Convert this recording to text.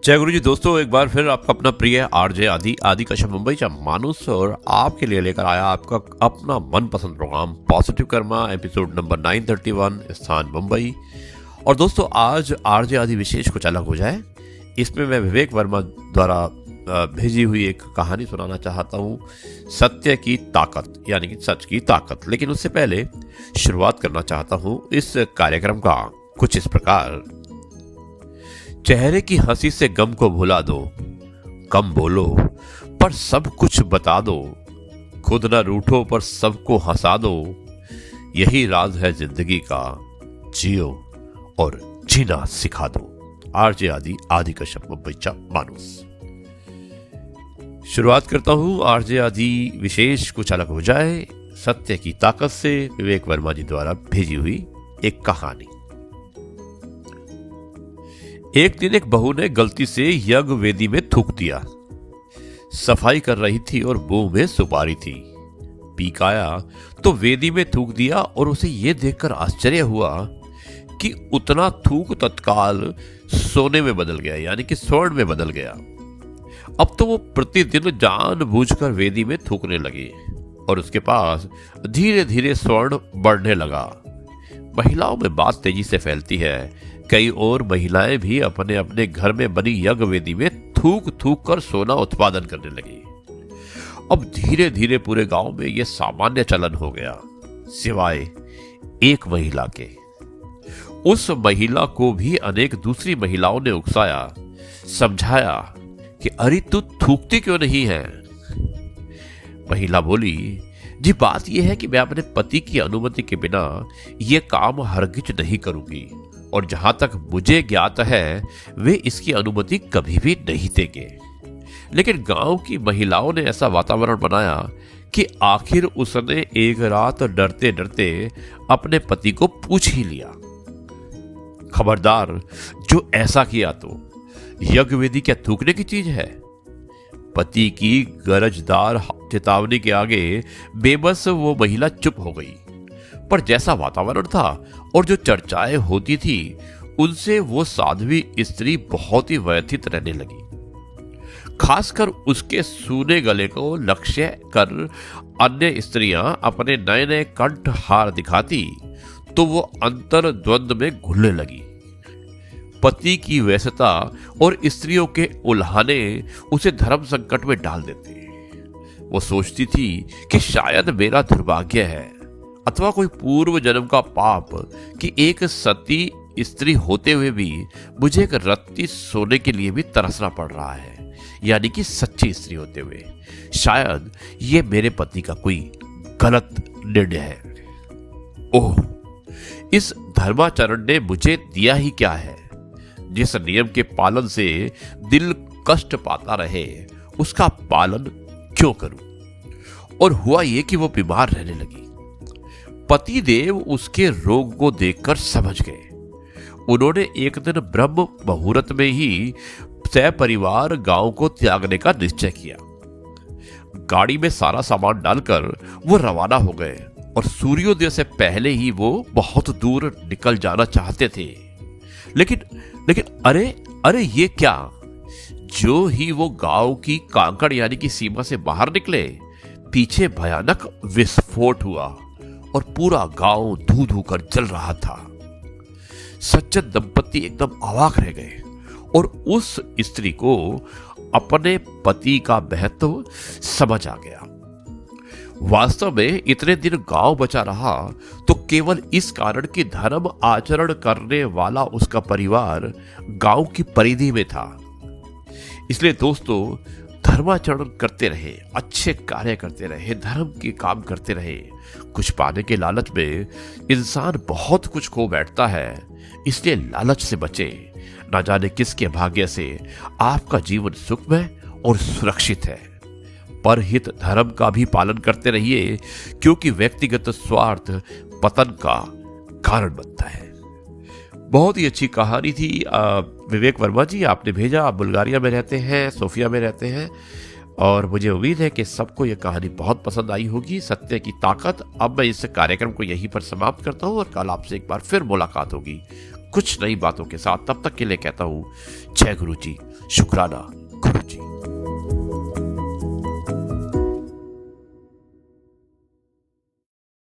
जय गुरु जी। दोस्तों, एक बार फिर आपका अपना प्रिय आरजे आदि आदि कश्यप मुंबई का मानुस और आपके लिए लेकर आया आपका अपना मनपसंद program positive karma episode number 931 स्थान मुंबई। और दोस्तों, आज आरजे आदि विशेष कुछ अलग हो जाए। इसमें मैं विवेक वर्मा द्वारा भेजी हुई एक कहानी सुनाना चाहता हूँ, सत्य की ताकत यानी कि सच की ताकत। लेकिन उससे पहले शुरुआत करना चाहता हूँ इस कार्यक्रम का कुछ इस प्रकार। चेहरे की हंसी से गम को भुला दो, कम बोलो पर सब कुछ बता दो, खुद न रूठो पर सबको हंसा दो, यही राज है जिंदगी का, जियो और जीना सिखा दो। आरजे आदि आदि कश्यप मुंबई चा मानुस। शुरुआत करता हूं आरजे आदि विशेष कुछ अलग हो जाए सत्य की ताकत से विवेक वर्मा जी द्वारा भेजी हुई एक कहानी। एक दिन एक बहू ने गलती से यज्ञ वेदी में थूक दिया। सफाई कर रही थी और मुंह में सुपारी थी। पीकाया तो वेदी में थूक दिया और उसे यह देखकर आश्चर्य हुआ कि उतना थूक तत्काल सोने में बदल गया, यानी कि स्वर्ण में बदल गया। अब तो वो प्रतिदिन जानबूझकर वेदी में थूकने लगी और उसके पास धीरे धीरे स्वर्ण बढ़ने लगा। महिलाओं में बात तेजी से फैलती है। कई और महिलाएं भी अपने अपने घर में बनी यज्ञ वेदी में थूक थूक कर सोना उत्पादन करने लगी। अब धीरे धीरे पूरे गांव में यह सामान्य चलन हो गया, सिवाय एक महिला के। उस महिला को भी अनेक दूसरी महिलाओं ने उकसाया, समझाया कि अरे तू थूकती क्यों नहीं है। महिला बोली, जी बात यह है कि मैं अपने पति की अनुमति के बिना यह काम हरगिज नहीं करूंगी और जहां तक मुझे ज्ञात है वे इसकी अनुमति कभी भी नहीं देंगे। लेकिन गांव की महिलाओं ने ऐसा वातावरण बनाया कि आखिर उसने एक रात डरते डरते अपने पति को पूछ ही लिया, खबरदार जो ऐसा किया तो यज्ञ वेदी क्या थूकने की चीज है। पति की गरजदार चेतावनी के आगे बेबस वो महिला चुप हो गई। पर जैसा वातावरण था और जो चर्चाएं होती थी उनसे वो साध्वी स्त्री बहुत ही व्यथित रहने लगी। खासकर उसके सूने गले को लक्ष्य कर अन्य स्त्रियां अपने नए नए कंठ हार दिखाती तो वो अंतर द्वंद में घुलने लगी। पति की व्यस्तता और स्त्रियों के उल्हाने उसे धर्म संकट में डाल देते। वो सोचती थी कि शायद मेरा दुर्भाग्य है अथवा कोई पूर्व जन्म का पाप कि एक सती स्त्री होते हुए भी मुझे एक रत्ती सोने के लिए भी तरसना पड़ रहा है, यानी कि सच्ची स्त्री होते हुए। शायद ये मेरे पति का कोई गलत निर्णय है। ओह, इस धर्माचरण ने मुझे दिया ही क्या है। जिस नियम के पालन से दिल कष्ट पाता रहे उसका पालन क्यों करूं। और हुआ ये कि वो बीमार रहने लगी। पति देव उसके रोग को देखकर समझ गए। उन्होंने एक दिन ब्रह्म मुहूर्त में ही सपरिवार गांव को त्यागने का निश्चय किया। गाड़ी में सारा सामान डालकर वो रवाना हो गए और सूर्योदय से पहले ही वो बहुत दूर निकल जाना चाहते थे। लेकिन अरे ये क्या। जो ही वो गांव की कांकड़ यानी कि सीमा से बाहर निकले, पीछे भयानक विस्फोट हुआ और पूरा गांव धू धू कर जल रहा था। सज्जन दंपति एकदम अवाक रह गए और उस स्त्री को अपने पति का महत्व समझ आ गया। वास्तव में इतने दिन गांव बचा रहा तो केवल इस कारण कि धर्म आचरण करने वाला उसका परिवार गांव की परिधि में था। इसलिए दोस्तों, धर्माचरण करते रहे, अच्छे कार्य करते रहे, धर्म के काम करते रहे। कुछ पाने के लालच में इंसान बहुत कुछ खो बैठता है, इसलिए लालच से बचे। ना जाने किसके भाग्य से आपका जीवन सुखमय और सुरक्षित है। परहित धर्म का भी पालन करते रहिए, क्योंकि व्यक्तिगत स्वार्थ पतन का कारण बनता है। बहुत ही अच्छी कहानी थी। विवेक वर्मा जी आपने भेजा। आप बुल्गारिया में रहते हैं, सोफिया में रहते हैं और मुझे उम्मीद है कि सबको यह कहानी बहुत पसंद आई होगी, सत्य की ताकत। अब मैं इस कार्यक्रम को यहीं पर समाप्त करता हूं और कल आपसे एक बार फिर मुलाकात होगी। कुछ नई बातों के साथ। तब तक के लिए कहता हूं जय गुरु जी, शुक्राना।